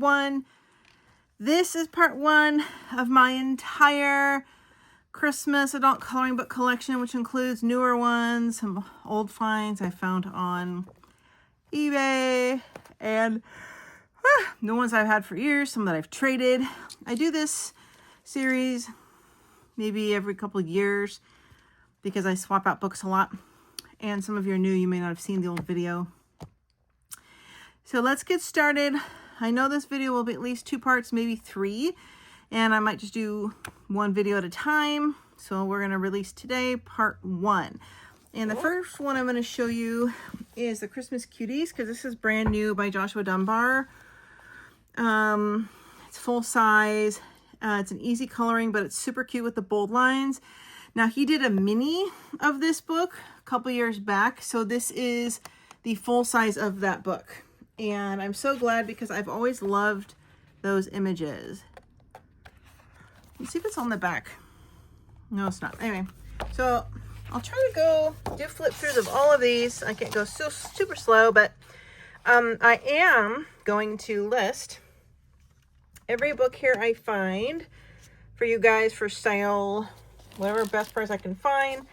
1. This is part 1 of my entire Christmas adult coloring book collection, which includes newer ones, some old finds I found on eBay, and new ones I've had for years, some that I've traded. I do this series maybe every couple of years because I swap out books a lot. And some of you are new, you may not have seen the old video. So let's get started. I know this video will be at least 2 parts, maybe 3. And I might just do 1 video at a time. So we're going to release today part 1. And the first one I'm going to show you is the Christmas Cuties, because this is brand new by Joshua Dunbar. It's full size. It's an easy coloring, but it's super cute with the bold lines. Now, he did a mini of this book a couple years back, so this is the full size of that book. And I'm so glad because I've always loved those images. Let's see if it's on the back. No, it's not. Anyway, so I'll try to go do flip throughs of all of these. I can't go so super slow, but I am going to list every book here I find for you guys for sale, whatever best price I can find,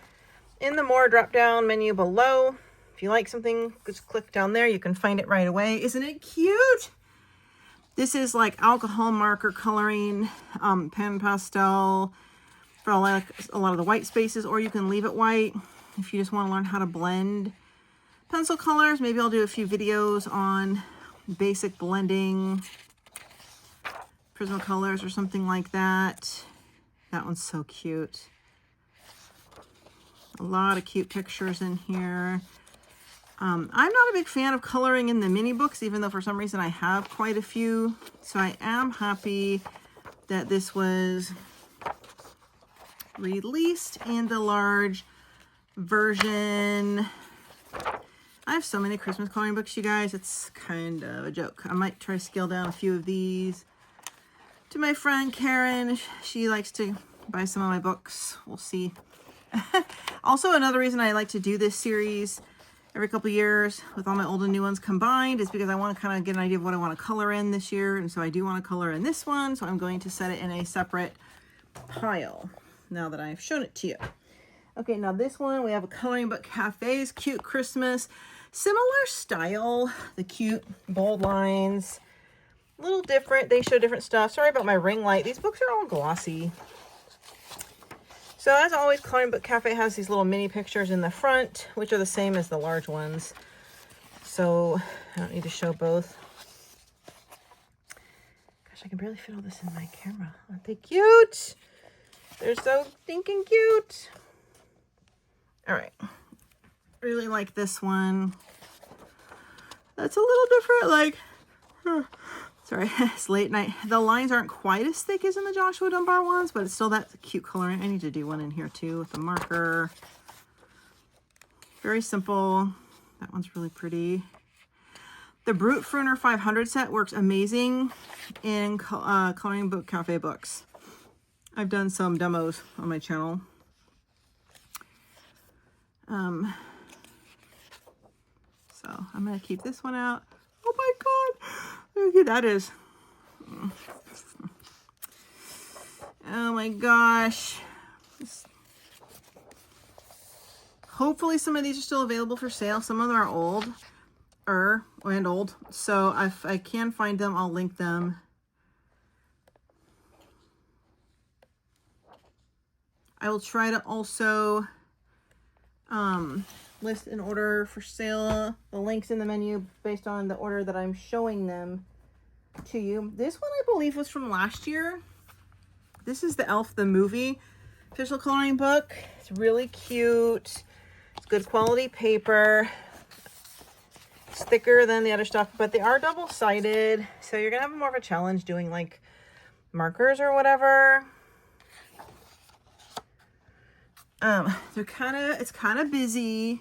in the more drop down menu below. If you like something, just click down there. You can find it right away. Isn't it cute? This is like alcohol marker coloring, pen pastel for a lot of the white spaces, or you can leave it white if you just want to learn how to blend pencil colors. Maybe I'll do a few videos on basic blending, Prismacolors or something like that. That one's so cute. A lot of cute pictures in here. I'm not a big fan of coloring in the mini books, even though for some reason I have quite a few. So I am happy that this was released in the large version. I have so many Christmas coloring books, you guys. It's kind of a joke. I might try to scale down a few of these. To my friend Karen, she likes to buy some of my books. We'll see. Also, another reason I like to do this series every couple of years with all my old and new ones combined is because I want to kind of get an idea of what I want to color in this year. And so I do want to color in this one. So I'm going to set it in a separate pile now that I've shown it to you. Okay, now this one, we have a Coloring Book Cafe's Cute Christmas. Similar style, the cute bold lines. A little different. They show different stuff. Sorry about my ring light. These books are all glossy. So as always, Coloring Book Cafe has these little mini pictures in the front, which are the same as the large ones. So I don't need to show both. Gosh, I can barely fit all this in my camera. Aren't they cute? They're so stinking cute. All right. Really like this one. That's a little different, like... Sorry, it's late night. The lines aren't quite as thick as in the Joshua Dunbar ones, but it's still that cute coloring. I need to do one in here too with a marker. Very simple. That one's really pretty. The Brute Fruner 500 set works amazing in Coloring Book Cafe books. I've done some demos on my channel. So I'm going to keep this one out. Oh my God. Look how cute that is. Oh my gosh. Hopefully some of these are still available for sale. Some of them are old. So if I can find them, I'll link them. I will try to also list in order for sale the links in the menu based on the order that I'm showing them to you. This one I believe was from last year. This is the Elf the Movie official coloring book. It's really cute. It's good quality paper. It's thicker than the other stuff, but they are double-sided, so you're gonna have more of a challenge doing like markers or whatever. It's kind of busy.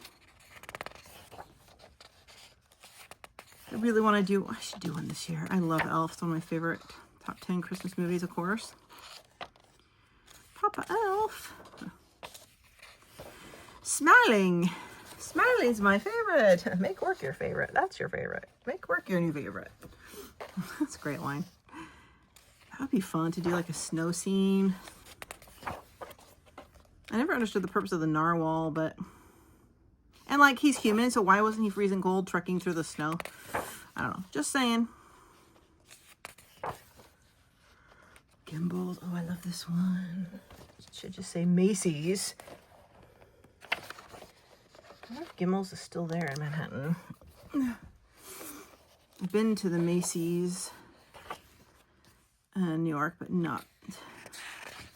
I really want to do, I should do one this year. I love Elf. It's one of my favorite top 10 Christmas movies, of course. Papa Elf. Smiling. Smiling's my favorite. Make work your favorite. That's your favorite. Make work your new favorite. That's a great line. That would be fun to do like a snow scene. I never understood the purpose of the narwhal, but... And like, he's human, so why wasn't he freezing cold trekking through the snow? I don't know. Just saying. Gimbals. Oh, I love this one. It should just say Macy's. I wonder if Gimbals is still there in Manhattan. I've been to the Macy's in New York, but not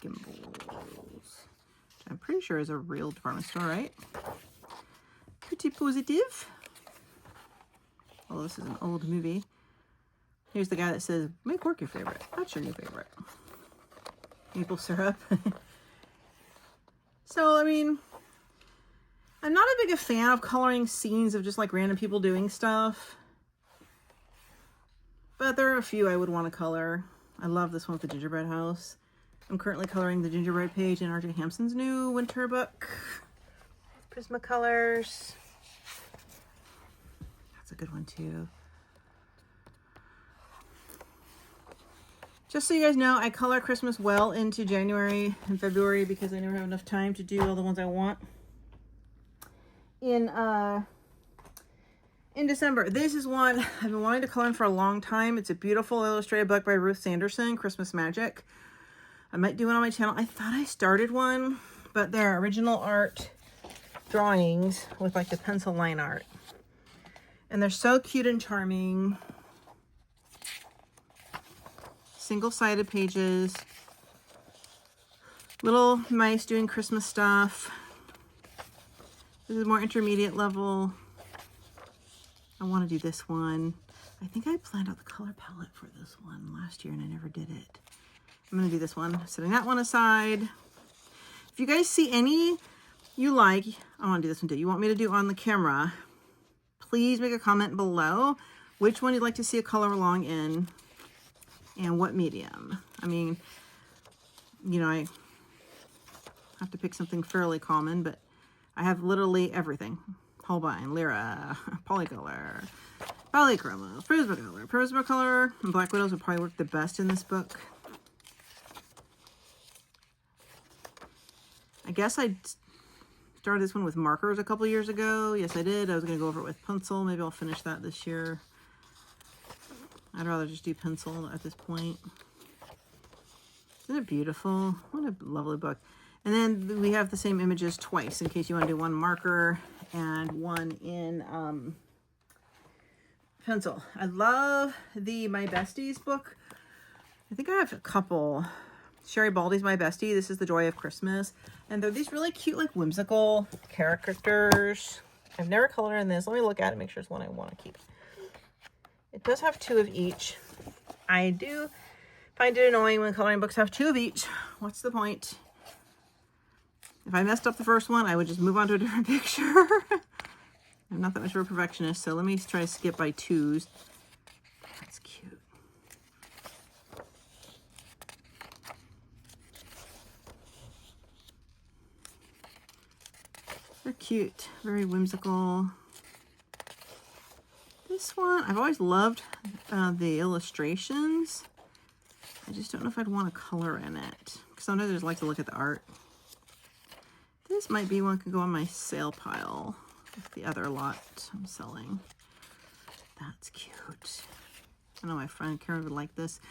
Gimbals. I'm pretty sure is a real department store, right? Pretty positive. Although this is an old movie. Here's the guy that says, make work your favorite. That's your new favorite. Maple syrup. So, I mean, I'm not a big a fan of coloring scenes of just like random people doing stuff. But there are a few I would want to color. I love this one with the gingerbread house. I'm currently coloring the gingerbread page in R.J. Hampson's new winter book. Prismacolors. That's a good one too. Just so you guys know, I color Christmas well into January and February because I never have enough time to do all the ones I want in December. This is one I've been wanting to color in for a long time. It's a beautiful illustrated book by Ruth Sanderson, Christmas Magic. I might do one on my channel. I thought I started one, but they're original art drawings with like the pencil line art. And they're so cute and charming. Single-sided pages. Little mice doing Christmas stuff. This is more intermediate level. I want to do this one. I think I planned out the color palette for this one last year and I never did it. I'm going to do this one. Setting that one aside. If you guys see any you like, I want to do this one too, you want me to do on the camera, please make a comment below which one you'd like to see a color along in and what medium. I mean, you know, I have to pick something fairly common, but I have literally everything. Holbein, Lyra, Polycolor, Polychromos, Prismacolor, and Black Widows would probably work the best in this book. I guess I started this one with markers a couple years ago. Yes, I did. I was going to go over it with pencil. Maybe I'll finish that this year. I'd rather just do pencil at this point. Isn't it beautiful? What a lovely book. And then we have the same images twice in case you want to do one marker and one in pencil. I love the My Besties book. I think I have a couple. Sherry Baldy's My Bestie. This is The Joy of Christmas. And they're these really cute, like, whimsical characters. I've never colored in this. Let me look at it, make sure it's one I want to keep. It does have 2 of each. I do find it annoying when coloring books have 2 of each. What's the point? If I messed up the first one, I would just move on to a different picture. I'm not that much of a perfectionist, so let me try to skip by 2s. That's cute. They're cute, very whimsical. This one, I've always loved the illustrations. I just don't know if I'd want to color in it. Sometimes I just like to look at the art. This might be one that could go on my sale pile with the other lot I'm selling. That's cute. I know my friend Karen would like this.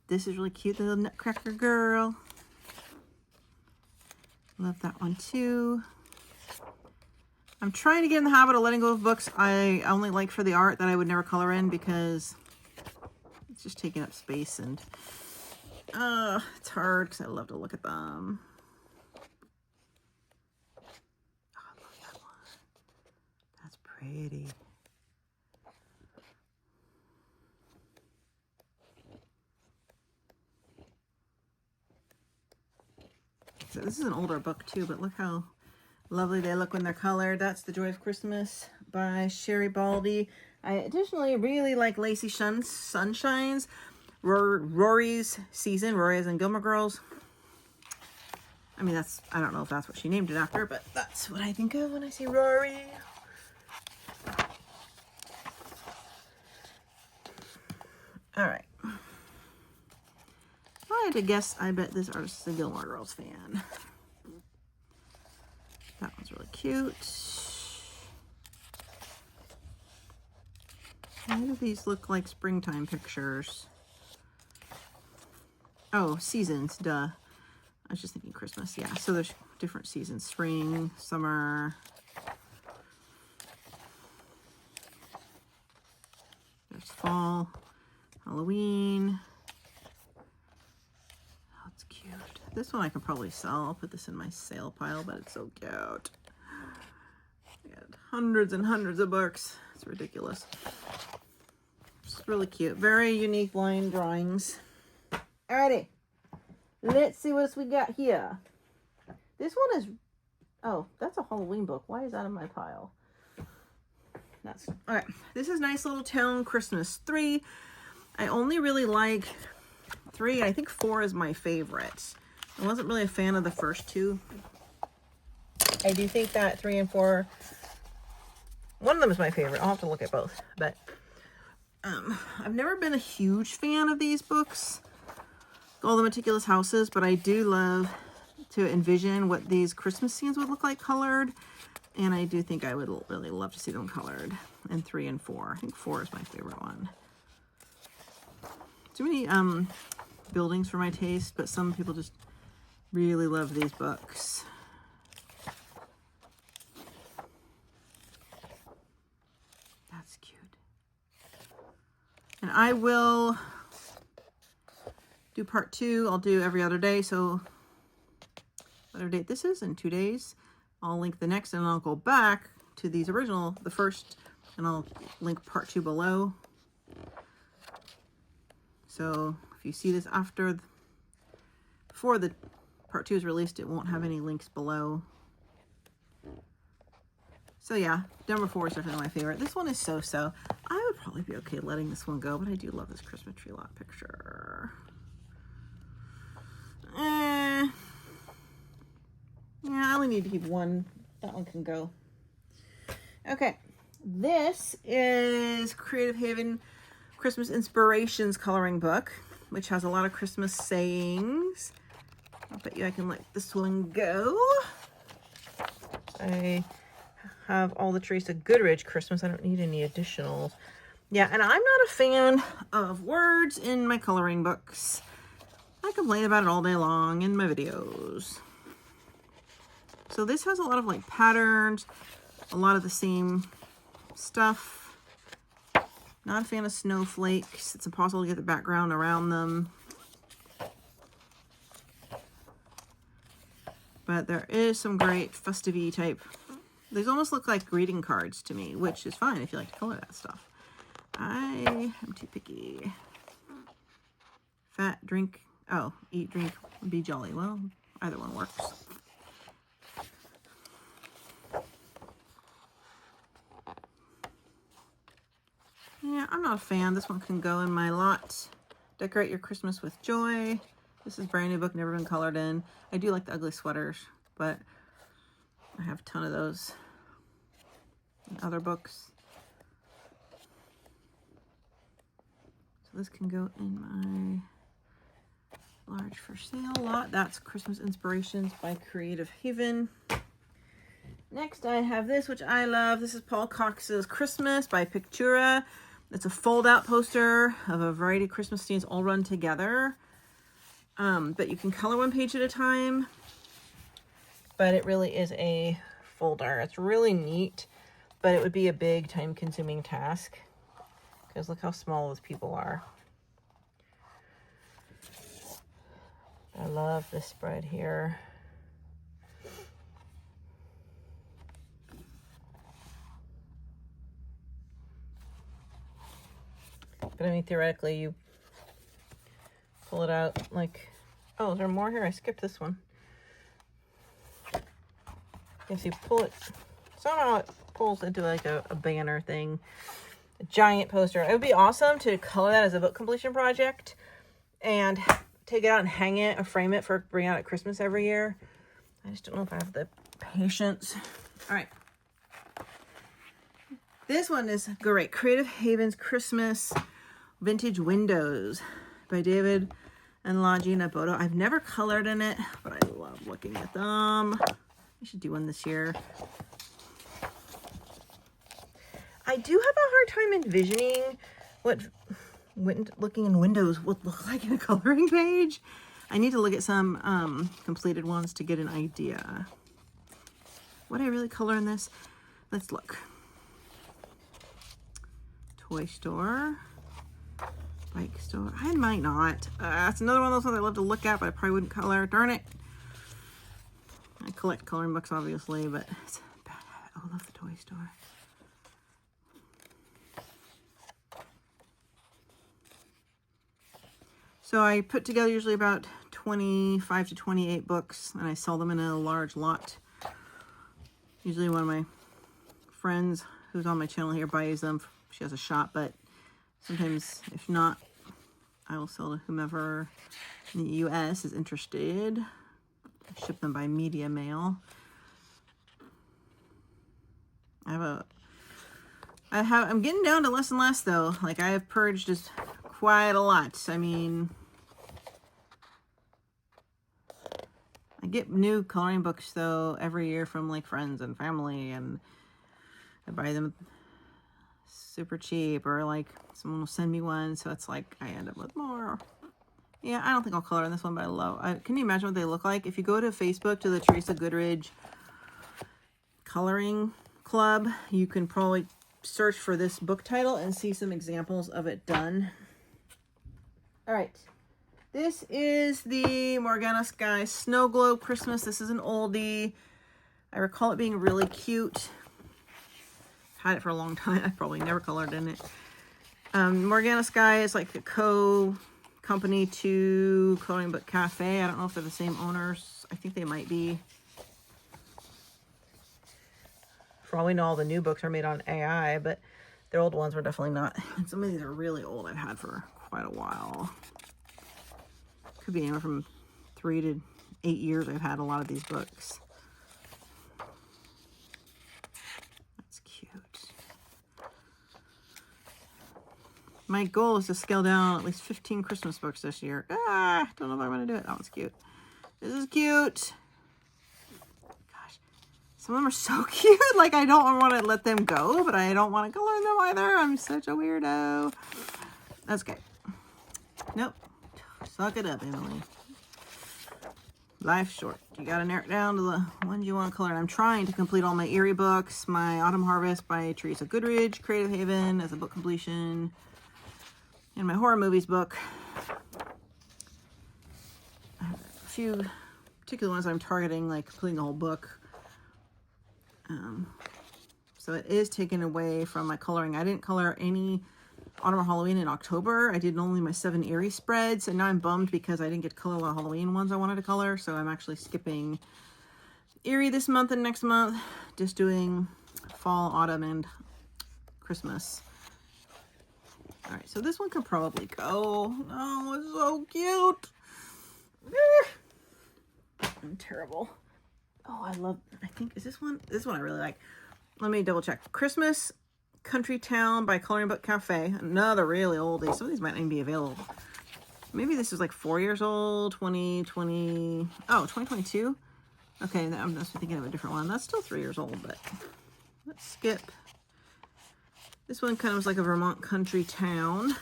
This is really cute, the little Nutcracker girl. Love that one too. I'm trying to get in the habit of letting go of books I only like for the art that I would never color in because it's just taking up space and it's hard because I love to look at them. Oh, I love that one. That's pretty. So this is an older book too, but look how lovely they look when they're colored. That's The Joy of Christmas by Sherry Baldy. I additionally really like Lacey Sunshine's Rory's Season. Rory as in Gilmore Girls. I mean, that's, I don't know if that's what she named it after, but that's what I think of when I see Rory. All right. If I had to guess, I bet this artist is a Gilmore Girls fan. That one's really cute. Why do these look like springtime pictures? Oh, seasons, duh. I was just thinking Christmas, yeah. So there's different seasons, spring, summer. There's fall, Halloween. Oh, it's cute. This one I can probably sell. I'll put this in my sale pile, but it's so cute. I got hundreds and hundreds of books. It's ridiculous. It's really cute. Very unique line drawings. Alrighty. Let's see what else we got here. This one is... Oh, that's a Halloween book. Why is that in my pile? That's... Alright. This is Nice Little Town Christmas 3. I only really like 3. I think 4 is my favorite. I wasn't really a fan of the first 2. I do think that 3 and 4... One of them is my favorite. I'll have to look at both. But I've never been a huge fan of these books, All the Meticulous Houses, but I do love to envision what these Christmas scenes would look like colored. And I do think I would really love to see them colored in 3 and 4. I think 4 is my favorite one. Too many buildings for my taste, but some people just really love these books. That's cute. And I will do part 2. I'll do every other day. So whatever date this is, in 2 days, I'll link the next, and I'll go back to these original, the first, and I'll link part 2 below. So if you see this before the part 2 is released, it won't have any links below. So yeah, number 4 is definitely my favorite. This one is so-so. I would probably be okay letting this one go, but I do love this Christmas tree lot picture. Yeah, I only need to keep one. That one can go. Okay, this is Creative Haven Christmas Inspirations Coloring Book, which has a lot of Christmas sayings. I bet you I can let this one go. I have all the Teresa Goodrich Christmas. I don't need any additionals. Yeah, and I'm not a fan of words in my coloring books. I complain about it all day long in my videos. So this has a lot of like patterns, a lot of the same stuff. Not a fan of snowflakes. It's impossible to get the background around them. But there is some great festive-y type. These almost look like greeting cards to me, which is fine if you like to color that stuff. I am too picky. Fat, drink, oh, eat, drink, be jolly. Well, either one works. Yeah, I'm not a fan. This one can go in my lot. Decorate Your Christmas with Joy. This is a brand new book, never been colored in. I do like the ugly sweaters, but I have a ton of those in other books. So this can go in my large for sale lot. That's Christmas Inspirations by Creative Haven. Next, I have this, which I love. This is Paul Cox's Christmas by Pictura. It's a fold-out poster of a variety of Christmas scenes all run together. But you can color one page at a time. But it really is a folder. It's really neat, but it would be a big time-consuming task. Because look how small those people are. I love this spread here. But I mean, theoretically, you pull it out like, oh, is there more here? I skipped this one. Yes, you pull it, somehow it pulls into like a banner thing, a giant poster. It would be awesome to color that as a book completion project and take it out and hang it or frame it for bring out at Christmas every year. I just don't know if I have the patience. All right. This one is great. Creative Haven's Christmas Vintage Windows by David and Lagina Bodo. I've never colored in it, but I love looking at them. I should do one this year. I do have a hard time envisioning what looking in windows would look like in a coloring page. I need to look at some completed ones to get an idea. Would I really color in this? Let's look. Toy store. Bike store. I might not. That's another one of those ones I love to look at, but I probably wouldn't color. Darn it. I collect coloring books, obviously, but it's a bad habit. Oh, I love the toy store. So I put together usually about 25 to 28 books, and I sell them in a large lot. Usually one of my friends who's on my channel here buys them. She has a shop, but sometimes if not, I will sell to whomever in the US is interested. I ship them by media mail. I'm getting down to less and less though. Like I have purged just quite a lot. I mean, I get new coloring books though every year from like friends and family, and I buy them super cheap, or like someone will send me one, so it's like I end up with more. Yeah, I don't think I'll color in this one, but can you imagine what they look like? If you go to Facebook to the Teresa Goodridge Coloring Club, you can probably search for this book title and see some examples of it done. All right. This is the Morgana Sky Snow Globe Christmas. This is an oldie. I recall it being really cute. Had it for a long time. I probably never colored in it. Morgana Sky is like a company to Coloring Book Cafe. I don't know if they're the same owners. I think they might be. For all we know, all the new books are made on AI, but their old ones were definitely not. And some of these are really old. I've had for quite a while. Could be anywhere from 3 to 8 years I've had a lot of these books. That's cute. My goal is to scale down at least 15 Christmas books this year. Don't know if I'm going to do it. That one's cute. This is cute. Gosh, some of them are so cute. Like, I don't want to let them go, but I don't want to color them either. I'm such a weirdo. That's okay. Nope. Suck it up, Emily. Life's short. You gotta narrow it down to the ones you want to color. And I'm trying to complete all my Eerie books, my Autumn Harvest by Teresa Goodridge, Creative Haven as a book completion, and my horror movies book. I have a few particular ones I'm targeting, like completing the whole book. So it is taken away from my coloring. I didn't color any Autumn or Halloween in October. I did only my 7 Eerie spreads, and now I'm bummed because I didn't get to color the Halloween ones I wanted to color, so I'm actually skipping Eerie this month and next month, just doing fall, autumn, and Christmas. All right, so this one could probably go. Oh, it's so cute. I'm terrible. Oh, I think, is this one? This one I really like. Let me double check. Christmas Country Town by Coloring Book Cafe. Another really oldie. Some of these might not even be available. Maybe this is like 4 years old. 2020. Oh, 2022. Okay, I'm just thinking of a different one. That's still 3 years old, but let's skip. This one kind of was like a Vermont country town.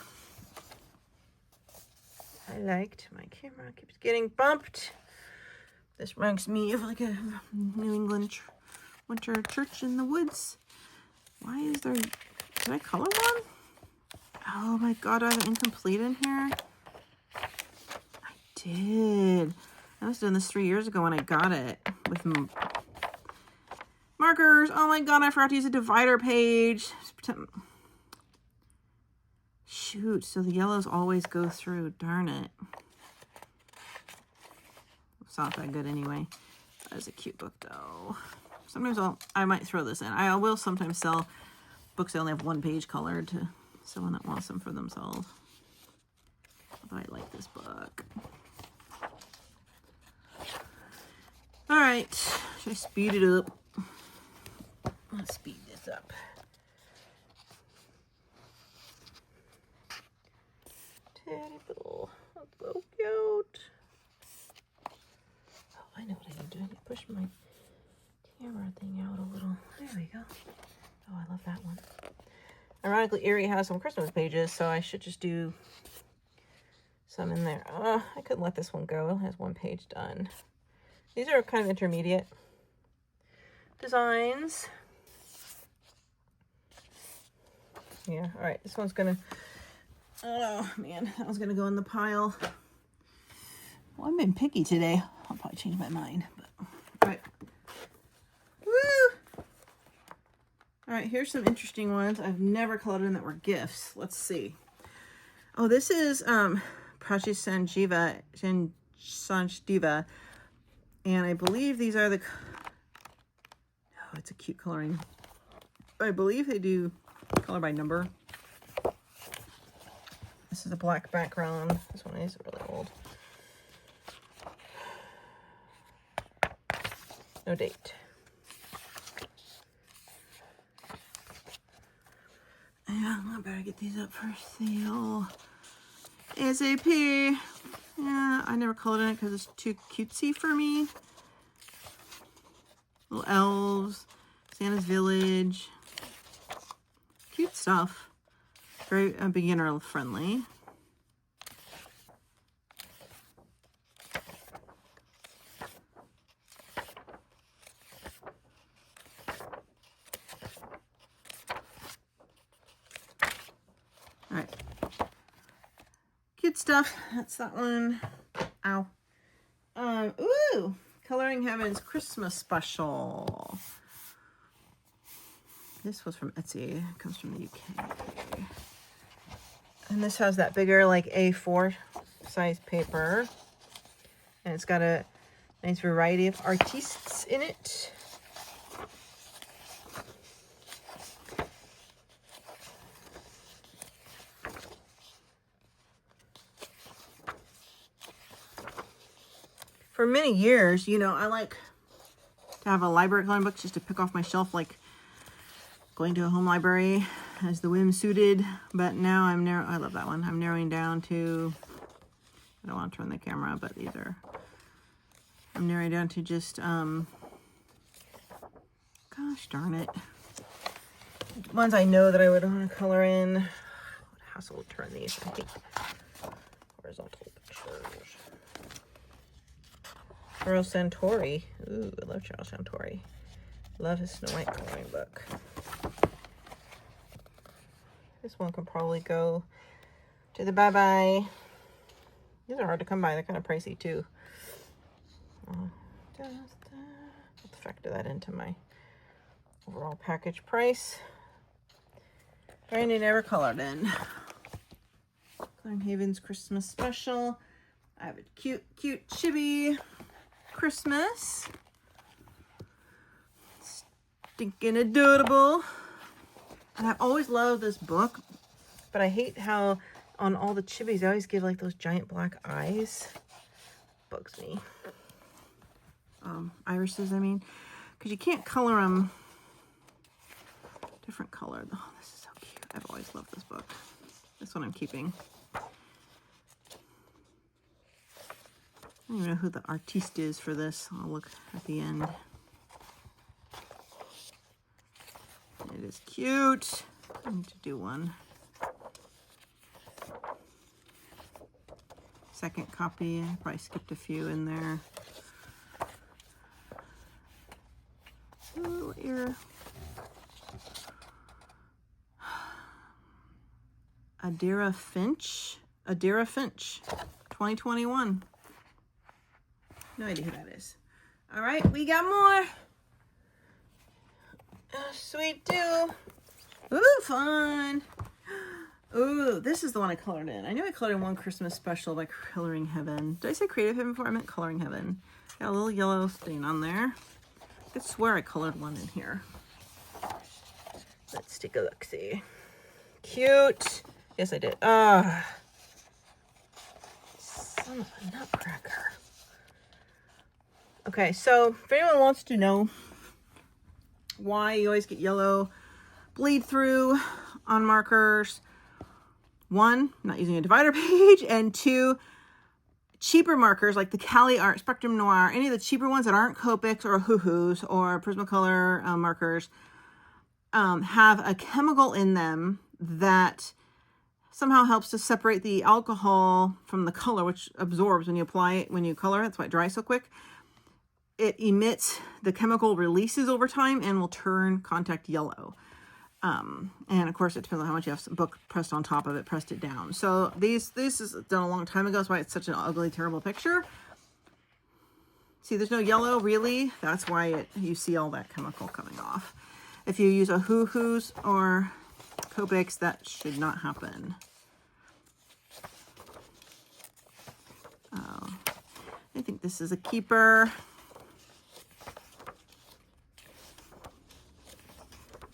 I liked. My camera keeps getting bumped. This reminds me of like a New England winter church in the woods. Why is there... Did I color one? Oh my god, I have an incomplete in here. I did. I was doing this 3 years ago when I got it with markers. Oh my god, I forgot to use a divider page. Shoot, so the yellows always go through. Darn it. It's not that good anyway. That is a cute book though. Sometimes I might throw this in. I will sometimes sell books that only have 1 page colored to someone that wants them for themselves. But I like this book. All right, should I speed it up? Let's speed this up. Bible. That's so cute. Oh, I know what I need to do. I need to push my camera thing out a little. There we go. Oh, I love that one. Ironically, Erie has some Christmas pages, so I should just do some in there. I couldn't let this one go. It has one page done. These are kind of intermediate designs. Yeah, all right. This one's gonna, oh man, that one's gonna go in the pile. Well, I've been picky today. I'll probably change my mind, but all right. Woo! All right, here's some interesting ones I've never colored in that were gifts. Let's see. Oh, this is Prachi Sanjiva, and I believe these are the, oh, it's a cute coloring. I believe they do color by number. This is a black background. This one is really old. No date. Yeah, I better get these up for sale. ASAP. Yeah, I never colored in it because it's too cutesy for me. Little elves, Santa's Village. Cute stuff. Very beginner friendly. All right. Cute stuff. That's that one. Ow. Ooh, Coloring Heaven's Christmas Special. This was from Etsy. It comes from the UK. And this has that bigger, like A4 size paper. And it's got a nice variety of artists in it. For many years, you know, I like to have a library coloring book just to pick off my shelf, like going to a home library as the whim suited. But now I love that one. I'm narrowing down to, I don't want to turn the camera, but these are, I'm narrowing down to just, gosh darn it. Ones I know that I would want to color in. What hassle to turn these. I hate horizontal pictures. Charles Santori. Ooh, I love Charles Santori. Love his Snow White coloring book. This one can probably go to the bye-bye. These are hard to come by. They're kind of pricey too. I'll factor that into my overall package price. Brandy never colored in. Coloring Haven's Christmas Special. I have a cute Chibi Christmas. Stinking adorable. And I've always loved this book, but I hate how on all the chibis, I always give like those giant black eyes. Bugs me. Irises, I mean, because you can't color them different color. Oh, this is so cute. I've always loved this book. This one I'm keeping. I don't even know who the artiste is for this. I'll look at the end. It is cute. I need to do one. Second copy. I probably skipped a few in there. Little ear. Adira Finch. 2021. No idea who that is. All right, we got more. Sweet too. Ooh, fun. Ooh, this is the one I colored in. I knew I colored in one Christmas Special by Coloring Heaven. Did I say Creative Heaven before? I meant Coloring Heaven. Got a little yellow stain on there. I could swear I colored one in here. Let's take a look-see. Cute. Yes, I did. Son of a nutcracker. Okay, so if anyone wants to know why you always get yellow bleed through on markers, one, not using a divider page, and two, cheaper markers like the Cali Art, Spectrum Noir, any of the cheaper ones that aren't Copics or Hoo-Hoos or Prismacolor markers have a chemical in them that somehow helps to separate the alcohol from the color, which absorbs when you apply it, when you color it. That's why it dries so quick. It emits, the chemical releases over time and will turn contact yellow. And of course it depends on how much you have some book pressed on top of it, pressed it down. So this is done a long time ago. That's why it's such an ugly, terrible picture. See, there's no yellow really. That's why you see all that chemical coming off. If you use a Hoo-Hoos or Copics, that should not happen. Oh, I think this is a keeper.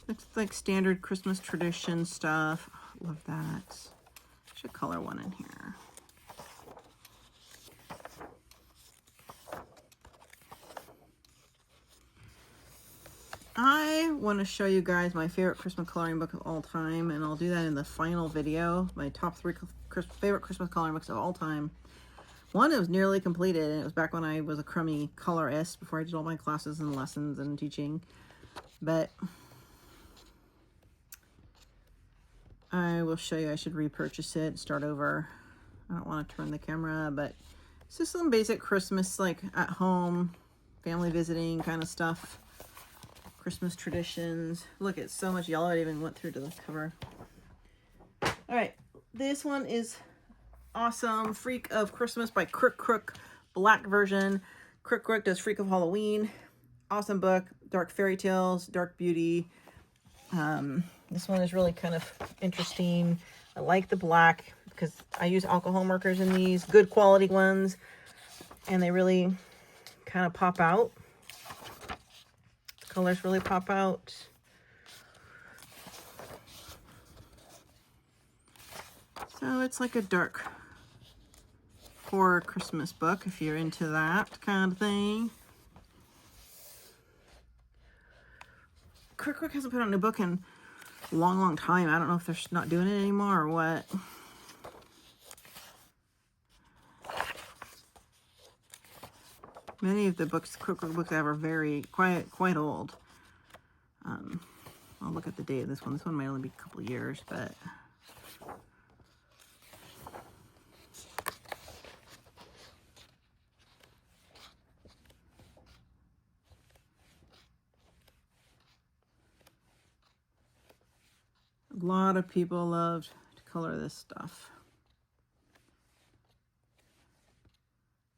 Looks like standard Christmas tradition stuff. Oh, love that. Should color one in here. I want to show you guys my favorite Christmas coloring book of all time, and I'll do that in the final video. My top 3 favorite Christmas coloring books of all time. One, it was nearly completed, and it was back when I was a crummy colorist before I did all my classes and lessons and teaching. But I will show you. I should repurchase it, start over. I don't want to turn the camera, but it's just some basic Christmas, like at home, family visiting kind of stuff. Christmas traditions. Look, it's so much yellow. I even went through to the cover. All right, this one is awesome. Freak of Christmas by Crook, black version. Crook does Freak of Halloween. Awesome book. Dark fairy tales, dark beauty. This one is really kind of interesting. I like the black because I use alcohol markers in these, good quality ones, and they really kind of pop out. The colors really pop out. So it's like a dark horror Christmas book if you're into that kind of thing. Crook hasn't put out a new book in a long time. I don't know if they're not doing it anymore or what. Many of the books, Crook books I have are very quite old. I'll look at the date of this one. This one might only be a couple of years, but a lot of people loved to color this stuff.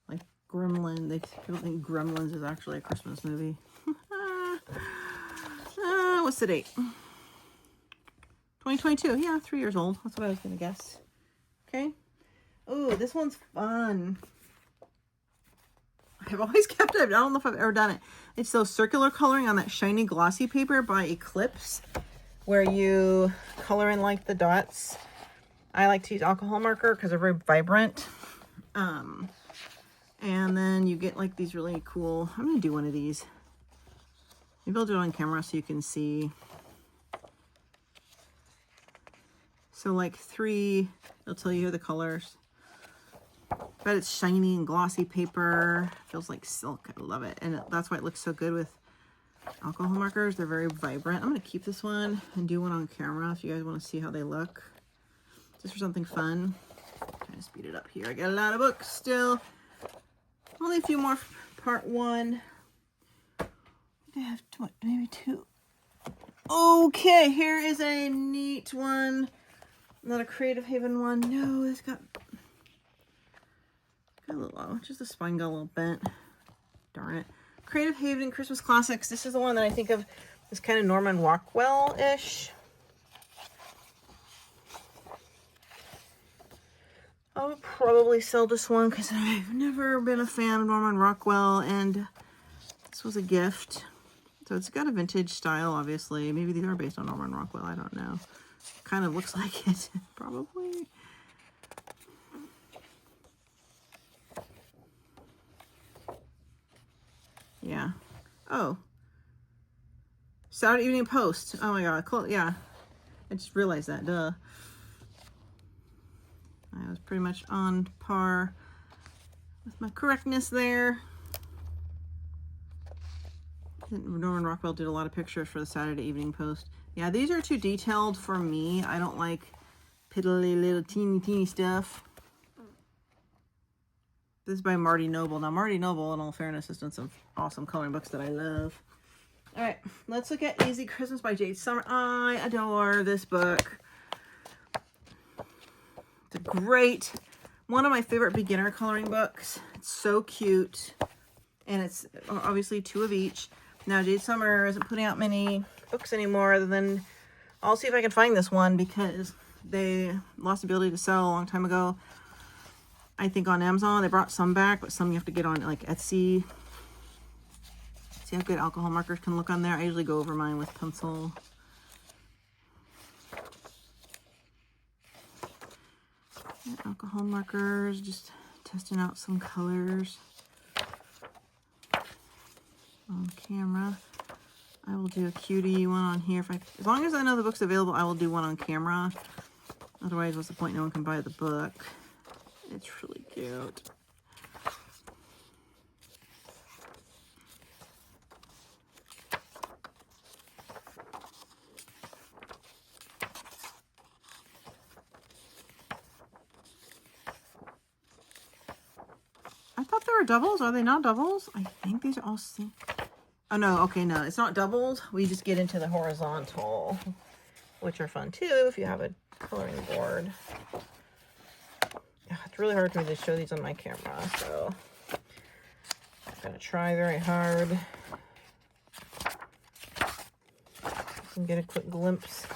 Like Gremlin, people think Gremlins is actually a Christmas movie. What's the date? 2022. Yeah, 3 years old. That's what I was gonna guess. Okay. Oh, this one's fun. I've always kept it. I don't know if I've ever done it. It's those circular coloring on that shiny glossy paper by Eclipse, where you color in like the dots. I like to use alcohol marker because they're very vibrant. And then you get like these really cool, I'm gonna do one of these. Maybe I'll do it on camera so you can see. So like 3, it'll tell you the colors. But it's shiny and glossy paper. Feels like silk. I love it. And that's why it looks so good with alcohol markers. They're very vibrant. I'm going to keep this one and do one on camera if you guys want to see how they look. Just for something fun. Trying to speed it up here. I got a lot of books still. Only a few more part 1. I have what, maybe 2. Okay, here is a neat one. Not a Creative Haven one. No, it's got a little, just the spine got a little bent. Darn it. Creative Haven Christmas Classics. This is the one that I think of as kind of Norman Rockwell-ish. I would probably sell this one because I've never been a fan of Norman Rockwell, and this was a gift. So it's got a vintage style, obviously. Maybe these are based on Norman Rockwell. I don't know. Kind of looks like it, probably. Yeah. Oh. Saturday Evening Post. Oh my god. Cool. Yeah. I just realized that. Duh. I was pretty much on par with my correctness there. Norman Rockwell did a lot of pictures for the Saturday Evening Post. Yeah, these are too detailed for me. I don't like piddly little teeny stuff. This is by Marty Noble. Now, Marty Noble, in all fairness, has done some awesome coloring books that I love. All right, let's look at Easy Christmas by Jade Summer. I adore this book. It's a great, one of my favorite beginner coloring books. It's so cute, and it's obviously 2 of each. Now, Jade Summer isn't putting out many books anymore, other than, I'll see if I can find this one, because they lost the ability to sell a long time ago. I think on Amazon. They brought some back, but some you have to get on like Etsy. See how good alcohol markers can look on there. I usually go over mine with pencil. And alcohol markers, just testing out some colors on camera. I will do a cutie one on here. As long as I know the book's available, I will do one on camera. Otherwise, what's the point? No one can buy the book. It's really cute. I thought they were doubles. Are they not doubles? I think these are all oh no, okay, no, it's not doubles. We just get into the horizontal, which are fun too if you have a coloring board. It's really hard for me to show these on my camera, so I'm gonna try very hard. You can get a quick glimpse.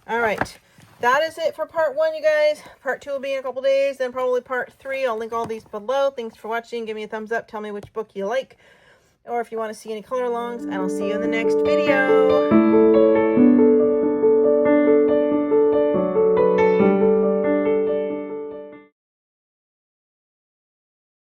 All right, that is it for part 1, you guys. Part 2 will be in a couple days, then probably part 3. I'll link all these below. Thanks for watching. Give me a thumbs up. Tell me which book you like, or if you want to see any color alongs, and I'll see you in the next video.